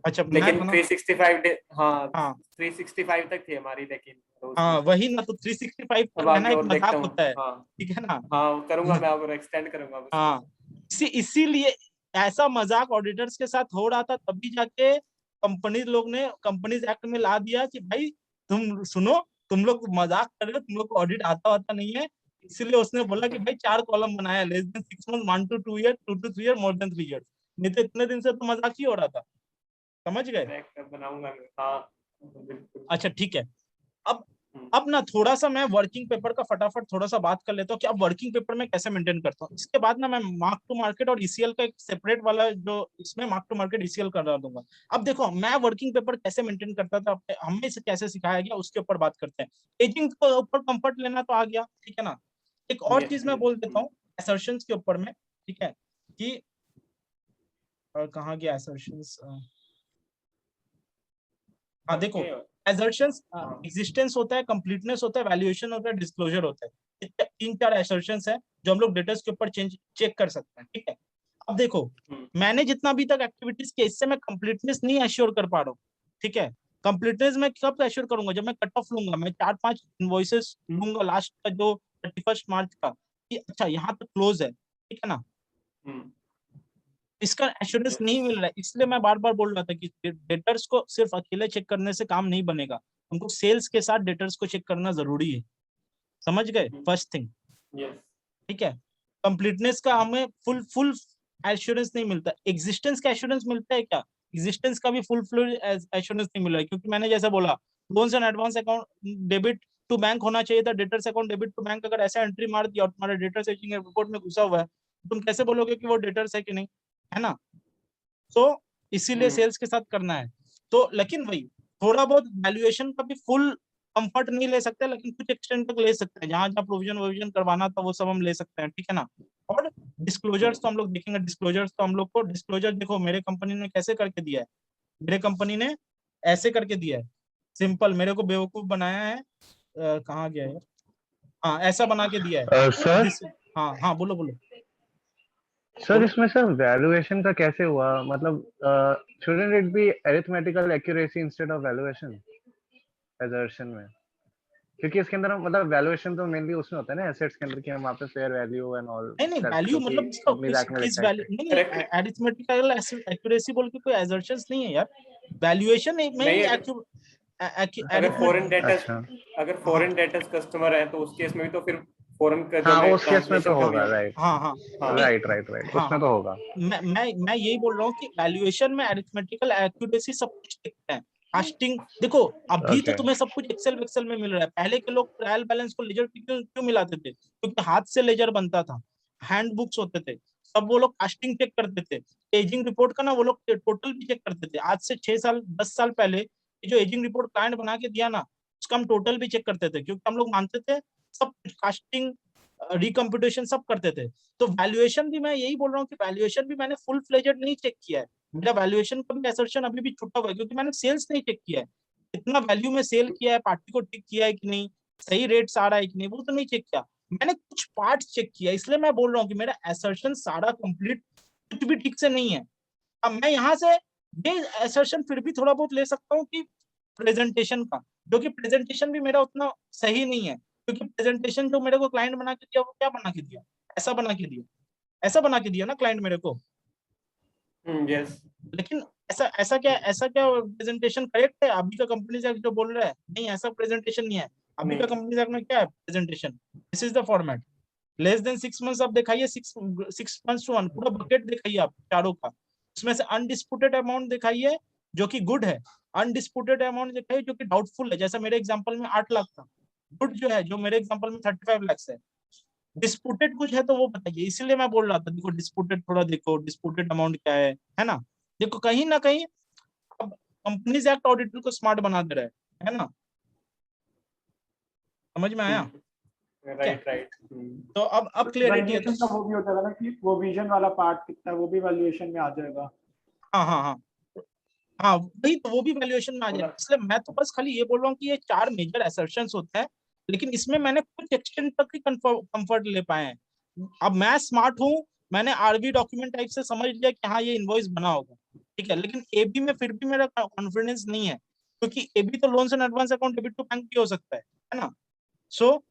अच्छा, लेकिन 365 डे, हाँ 365 तक थी हमारी, लेकिन हाँ वही ना, तो 365 पर रहना एक मजाक होता है, ठीक है ना। हाँ करूंगा मैं, और एक्सटेंड करूंगा। हाँ इसीलिए ऐसा मजाक ऑडिटर्स के साथ हो रहा था, तभी जाके लोग ने कंपनीज एक्ट में ला दिया कि भाई तुम सुनो, तुम लोग मजाक कर रहे हो, तुम लोग को ऑडिट आता नहीं है, इसीलिए उसने बोला कि भाई 4 कॉलम बनाया, less than 6 month, 1 to 2 years, 2 to 3 years, more than 3 years, नहीं तो इतने दिन से तो मजाक ही हो रहा था, समझ गए। बनाऊंगा हाँ। अच्छा ठीक है, अब ना थोड़ा सा मैं वर्किंग पेपर का फटाफट थोड़ा सा बात कर लेता हूँ कि अब वर्किंग पेपर में कैसे मेंटेन करता हूँ, इसके बाद ना मैं मार्क टू मार्केट और ECL का एक सेपरेट वाला, जो इसमें मार्क टू मार्केट ECL कर दूंगा। अब देखो मैं वर्किंग पेपर कैसे मेंटेन करता था, हमें इसे कैसे सिखाया गया उसके ऊपर बात करते हैं। एजिंग के ऊपर कंफर्ट लेना तो आ गया, ठीक है ना। एक और चीज मैं बोल देता हूँ असर्शंस के ऊपर में, ठीक है, कि कहाँ गया असर्शंस, हाँ देखो assertions एग्जिस्टेंस होता है, कंप्लीटनेस होता है, वैल्यूएशन होता है, डिस्क्लोजर होता है, 3-4 assertions है जो हम लोग डेटास के ऊपर चेक कर सकते हैं, ठीक है। अब देखो मैंने जितना अभी तक एक्टिविटीज किया, इससे मैं कंप्लीटनेस नहीं एश्योर कर पा रहा हूँ, ठीक है। कंप्लीटनेस मैं कब एश्योर करूंगा, जब मैं कट ऑफ लूंगा, मैं 4-5 इनवॉइसेस लूंगा लास्ट का जो 31 मार्च का, कि अच्छा यहाँ तक क्लोज है, ठीक है ना। इसका एश्योरेंस नहीं मिल रहा है, इसलिए मैं बार बार बोल रहा था कि डेटर्स को सिर्फ अकेले चेक करने से काम नहीं बनेगा, हमको सेल्स के साथ डेटर्स को चेक करना जरूरी है, समझ गए, फर्स्ट थिंग, ठीक है। कंप्लीटनेस का हमें फुल एश्योरेंस नहीं मिलता, एग्जिस्टेंस का एश्योरेंस मिलता है क्या, एग्जिस्टेंस का भी फुल एश्योरेंस नहीं मिल रहा है, क्योंकि मैंने जैसा बोला loans and advance account debit to bank होना चाहिए था, debtors account debit to bank, अगर ऐसा एंट्री मार दिया और तुम्हारे डेटर्स एजिंग रिपोर्ट में घुसा हुआ है, तुम कैसे बोलोगे कि वो डेटर्स है कि नहीं, है ना। तो इसीलिए सेल्स के साथ करना है। तो लेकिन वही थोड़ा बहुत वैल्यूएशन का भी फुल कंफर्ट नहीं ले सकते, लेकिन कुछ एक्सटेंड तक ले सकते हैं, जहां जहां प्रोविजन करवाना था वो सब हम ले सकते हैं, ठीक है ना। और डिस्क्लोजर्स तो हम लोग देखेंगे, डिस्क्लोजर्स तो हम लोग को, डिस्क्लोजर देखो मेरे कंपनी ने कैसे करके दिया है, मेरे कंपनी ने ऐसे करके दिया है, सिंपल, मेरे को बेवकूफ बनाया है, कहाँ गया है, हाँ ऐसा बना के दिया है सर हाँ हाँ बोलो बोलो। सर इसमें सर वैल्यूएशन का कैसे हुआ, मतलब shouldn't it be arithmetical accuracy instead of valuation assertion में, क्योंकि इसके अंदर मतलब वैल्यूएशन तो मेनली उसमें होता है ना एसेट्स के अंदर कि हम वहाँ पे फेयर वैल्यू एंड ऑल नहीं वैल्यू मतलब कंपनीज एक्ट में किस लिखा है। वैल्यू, नहीं अरिथमेटिकल एक्यूरेसी बोल के कोई असर्शंस नहीं है यार, वैल्यूएशन में नहीं, अगर फॉरेन डेटर्स कस्टमर है तो उस केस में भी तो फिर फॉरेन का जो हाँ उस केस में तो होगा, राइट हाँ हाँ राइट उसमें तो होगा। मैं यही बोल रहा हूँ कि वैल्यूएशन में अरिथमेटिकल एक्यूरेसी सब कुछ लिखते हैं, कास्टिंग देखो अभी तो तुम्हें सब कुछ एक्सेल में मिल रहा है, पहले के लोग ट्रायल बैलेंस को लेजर क्यों मिलाते थे, क्योंकि हाथ से लेजर बनता था, हैंड बुक्स होते थे, सब वो लोग कास्टिंग चेक करते थे, एजिंग रिपोर्ट का ना वो लोग टोटल भी चेक करते थे। आज से 6 साल 10 साल पहले जो एजिंग रिपोर्ट क्लाइंट बना के दिया ना, उसका हम टोटल भी चेक करते थे, क्योंकि हम लोग मानते थे सब कास्टिंग रिकम्प्यूटेशन सब करते थे। तो वैल्यूएशन भी मैं यही बोल रहा हूँ कि वैल्यूएशन भी मैंने फुल फ्लेजेड नहीं चेक किया है, मेरा वैल्यूएशन का भी असर्शन अभी भी छुटा हुआ है, क्योंकि मैंने सेल्स नहीं चेक किया है, कितना वैल्यू में सेल किया है, पार्टी को टिक किया है कि नहीं, सही रेट्स आ रहा है कि नहीं, वो तो नहीं चेक किया, मैंने कुछ पार्ट चेक किया, इसलिए मैं बोल रहा हूँ कि मेरा असर्शन सारा कंप्लीट कुछ भी ठीक से नहीं है। अब मैं यहाँ से ये असर्शन फिर भी थोड़ा बहुत ले सकता हूँ कि प्रेजेंटेशन का, जो कि प्रेजेंटेशन भी मेरा उतना सही नहीं है, क्योंकि प्रेजेंटेशन जो मेरे को क्लाइंट बना के दिया वो क्या बना के दिया, ऐसा बना के दिया, ऐसा बना के दिया ना क्लाइंट मेरे को। यस लेकिन ऐसा क्या प्रेजेंटेशन करेक्ट है अभी का कंपनी से जो बोल रहा है, नहीं ऐसा प्रेजेंटेशन नहीं है अभी का कंपनी से में, क्या है presentation, this is the format, less than 6 months आप दिखाइए, 6 मंथ्स टू 1 पूरा बकेट दिखाइए आप चारों का, उसमें से अनडिस्प्यूटेड अमाउंट दिखाइए जो कि गुड है, अनडिस्प्यूटेड अमाउंट दिखाइए जो कि डाउटफुल है, जैसा मेरे एग्जांपल में 8 लाख था, गुड जो है जो मेरे एग्जांपल में 35 लाख है, डिस्प्यूटेड कुछ है तो वो बताइए, इसीलिए मैं बोल रहा था देखो डिस्प्यूटेड थोड़ा देखो, डिस्प्यूटेड अमाउंट क्या है ना, देखो कहीं ना कहीं अब कंपनीज एक्ट ऑडिटर को स्मार्ट बना दे रहा है ना, समझ में आया। राइट तो अब क्लियरिटी है, वैल्यूएशन का वो भी हो जाएगा ना कि वो विजन वाला पार्ट कितना है वो भी वैल्यूएशन में आ जाएगा। हाँ हाँ हाँ हाँ वही तो, वो भी वैल्यूएशन में आ जाएगा, इसलिए मैं तो बस खाली ये बोल रहा हूँ कि ये 4 मेजर असर्शंस होते हैं, लेकिन इसमें मैंने कुछ एक्सटेंट तक ही कंफर्ट ले पाए हैं। अब मैं स्मार्ट हूँ, मैंने आरबी डॉक्यूमेंट टाइप से समझ लिया कि हाँ ये इनवॉइस बना होगा, ठीक है, लेकिन एबी में फिर भी मेरा कॉन्फिडेंस नहीं है, क्योंकि एबी तो loans and advance account debit to bank भी हो सकता है ना। सो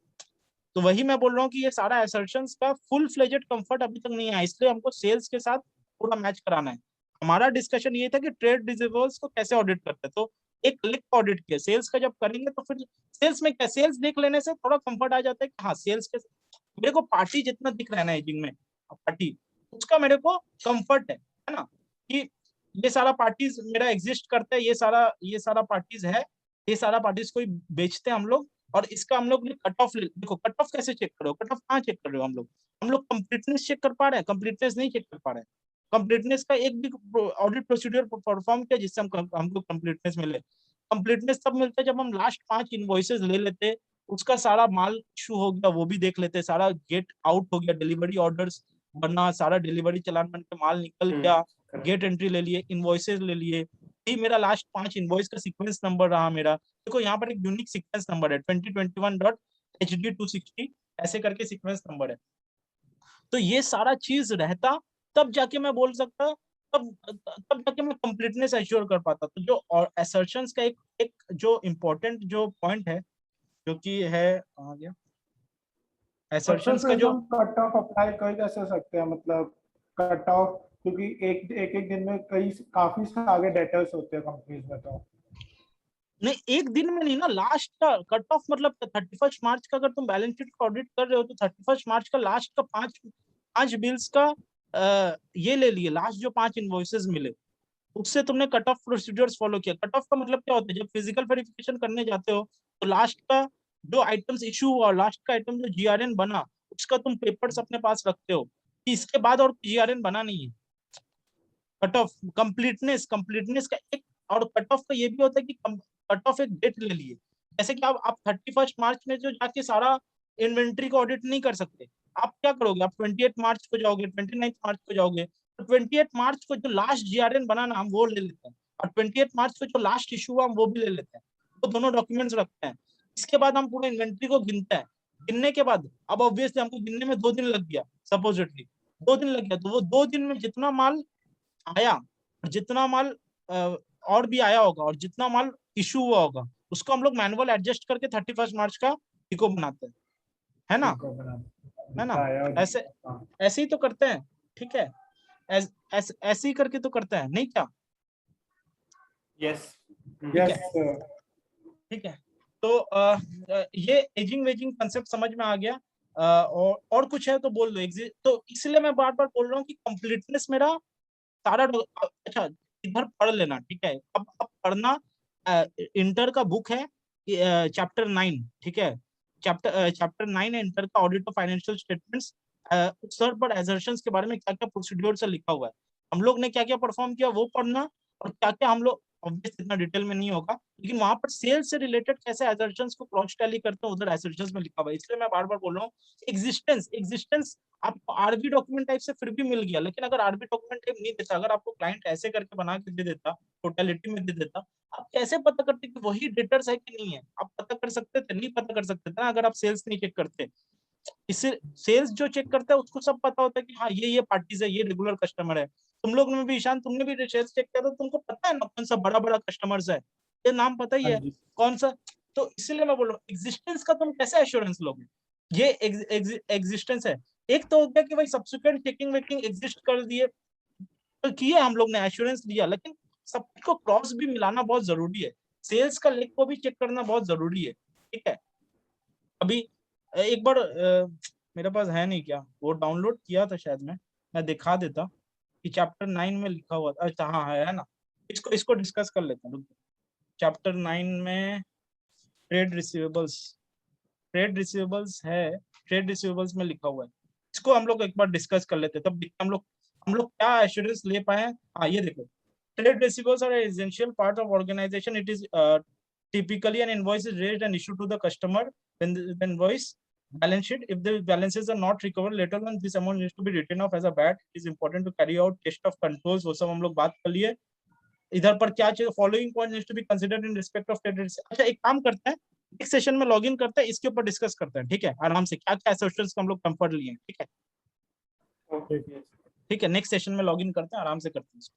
तो वही मैं बोल रहा हूँ कि ये सारा असर्शंस का फुल फ्लेजेड कंफर्ट अभी तक नहीं आया, इसलिए हमको सेल्स के साथ पूरा मैच कराना है। हमारा डिस्कशन ये था कि ट्रेड रिसीवेबल्स को कैसे ऑडिट करते हैं, तो एक क्लिक ऑडिट किया, सेल्स का जब करेंगे तो फिर सेल्स में क्या, सेल्स देख लेने से थोड़ा कंफर्ट आ जाता है कि हाँ सेल्स के मेरे को पार्टी जितना दिख रहा है ना एजिंग में पार्टी, उसका मेरे को कंफर्ट है ना, कि ये सारा पार्टीज मेरा एग्जिस्ट करता है, ये सारा पार्टीज है, ये सारा पार्टीज को बेचते हैं हम लोग, और इसका हम लोग कट ऑफ देखो, कट ऑफ कैसे चेक करो, कट ऑफ कहाँ चेक कर रहे हो हम लोग कंप्लीटनेस चेक कर पा रहे हैं, कंप्लीटनेस नहीं चेक कर पा रहे हैं, कंप्लीटनेस का एक भी ऑडिट प्रोसीजर परफॉर्म किया जिससे हमको कंप्लीटनेस मिले, कंप्लीटनेस तब मिलता है जब हम लास्ट 5 इनवॉइसेस ले लेते, उसका सारा माल इशू हो गया वो भी देख लेते, सारा गेट आउट हो गया, डिलीवरी ऑर्डर्स बनना, सारा डिलीवरी चलान बन के माल निकल गया, गेट एंट्री ले लिए, इनवॉइसेस ले लिए, ये मेरा लास्ट 5 इनवॉइस का सीक्वेंस नंबर रहा मेरा, देखो यहाँ पर एक यूनिक सीक्वेंस नंबर है 2021.HD260 ऐसे करके सीक्वेंस नंबर है, तो ये सारा चीज रहता तब जाके मैं बोल सकता, तब जाके मैं कंप्लीटनेस एश्योर कर पाता। तो जो और असर्शंस का एक जो इम्पोर्टेंट जो पॉइंट है जो कि है कहाँ गया, असर्शंस का जो कट ऑफ अप्लाई कर कैसे सकते हैं, मतलब कट ऑफ, क्योंकि एक दिन में काफी सारे डेटर्स होते हैं कंपनीज में, तो नहीं एक दिन में नहीं ना, लास्ट का कट ऑफ मतलब 31 मार्च का, अगर तुम बैलेंस शीट का ऑडिट कर रहे हो तो 31 मार्च का लास्ट का 5 बिल्स का ये ले लिए, लास्ट जो 5 इनवॉइसेस मिले उससे तुमने कट ऑफ प्रोसीजर्स फॉलो किया। कट ऑफ का मतलब क्या होता है, जब फिजिकल वेरिफिकेशन करने जाते हो तो लास्ट का जो आइटम्स इशू हुआ, लास्ट का आइटम जो जीआरएन बना, उसका तुम पेपर्स अपने पास रखते हो कि इसके बाद और जीआरएन बना नहीं है। कट ऑफ कंप्लीटनेस का एक और कट ऑफ का ये भी होता है कि कट ऑफ एक डेट ले लिए, जैसे कि आप 31 मार्च में जो जाके सारा इन्वेंट्री को ऑडिट नहीं कर सकते, आप क्या करोगे, आप 28 मार्च को जाओगे, 29 मार्च को जाओगे, तो 28 मार्च को जो लास्ट जीआरएन बना ना हम वो ले लेते हैं, और 28 मार्च को जो लास्ट इशू हुआ हम वो भी ले लेते हैं, वो दोनों डॉक्यूमेंट्स रखते हैं। इसके बाद हम पूरे इन्वेंट्री को गिनते हैं, गिनने के बाद अब ऑब्वियसली हमको गिनने में 2 दिन लग गया, सपोजिटली 2 दिन लग गया, तो वो 2 दिन में जितना माल आया और जितना माल और भी आया होगा और जितना माल इशू हुआ होगा उसको हम लोग मैनुअल एडजस्ट करके 31 मार्च का इको बनाते हैं, है ना, ऐसे ऐसे ही तो करते हैं, ठीक है, ऐसे ही करके तो करते हैं, नहीं क्या? यस ठीक है, तो ये एजिंग वेजिंग कंसेप्ट समझ में आ गया। और कुछ है तो बोल दो। तो इसलिए मैं बार बार बोल रहा हूँ कि कंप्लीटनेस मेरा सारा अच्छा इधर पढ़ लेना, ठीक है, अब पढ़ना, इंटर का बुक है चैप्टर 9, ठीक है, चैप्टर 9 है इंटर का, audit of financial statements, sir पर एजर्शंस के बारे में क्या क्या प्रोसीड्योर से लिखा हुआ है, हम लोग ने क्या क्या परफॉर्म किया वो पढ़ना, और क्या क्या हम लोग ऑब्वियस इतना डिटेल में नहीं होगा, लेकिन वहां पर सेल्स से रिलेटेड कैसे एजर्शंस को क्रॉस टैली करते हैं उधर एजर्शंस में लिखा हुआ है, इसलिए मैं बार बार बोल रहा हूँ एग्जिस्टेंस आपको आरबी डॉक्यूमेंट टाइप से फिर भी मिल गया, लेकिन अगर आरबी डॉक्यूमेंट टाइप नहीं देता, अगर आपको क्लाइंट ऐसे करके बना के दे देता, टोटलिटी में दे देता, आप कैसे पता करते कि वही डेटर्स है कि नहीं है? आप पता कर सकते थे? नहीं पता कर सकते थे ना, अगर आप सेल्स नहीं चेक करते। इससे सेल्स जो चेक करता है उसको सब पता होता है कि हाँ ये पार्टीज है, ये रेगुलर कस्टमर है। तुम लोग में भी, ईशान तुमने भी सेल्स चेक किया तो तुमको पता है ना कौन सा बड़ा बड़ा कस्टमर्स है, ये नाम पता ही है कौन सा। तो इसलिए मैं बोल रहा हूँ एग्जिस्टेंस का तुम कैसे एश्योरेंस लोगे? ये एग्जिस्टेंस है। एक तो हो गया कि भाई सब्सिक्वेंट चेकिंग वेकिंग एग्जिस्ट कर दिए, तो किए हम लोग ने, एश्योरेंस दिया, लेकिन सबको क्रॉस भी मिलाना बहुत जरूरी है, सेल्स का लेग को भी चेक करना बहुत जरूरी है, ठीक है। अभी एक बार मेरे पास है नहीं क्या, वो डाउनलोड किया था शायद, मैं दिखा देता कि चैप्टर 9 में लिखा हुआ था। अच्छा हाँ है ना, इसको डिस्कस कर लेते हैं। चैप्टर 9 में ट्रेड रिसीवेबल्स है, ट्रेड रिसीवेबल्स में लिखा हुआ है, इसको हम लोग एक बार डिस्कस कर लेते हैं, तब हम लोग क्या एश्योरेंस ले पाए। हाँ ये देखो, trade receivables are an essential part of organization. It is typically an invoice is raised and issued to the customer when the invoice balance sheet. If the balances are not recovered later on, this amount needs to be written off as a VAT. It is important to carry out test of controls. वो सब हम लोग बात कर लिए। इधर पर क्या चाहिए, following point needs to be considered in respect of trade. अच्छा एक काम करते हैं, नेक्स्ट सेशन में लॉगिन करते हैं, इसके ऊपर डिस्कस करते हैं, ठीक है, आराम से क्या क्या एसोसिएशंस का हम लोग कंफर्ट लिए हैं, ठीक है, ठीक है, नेक्स्ट सेशन में लॉगिन करते हैं, आराम से करते हैं इसको।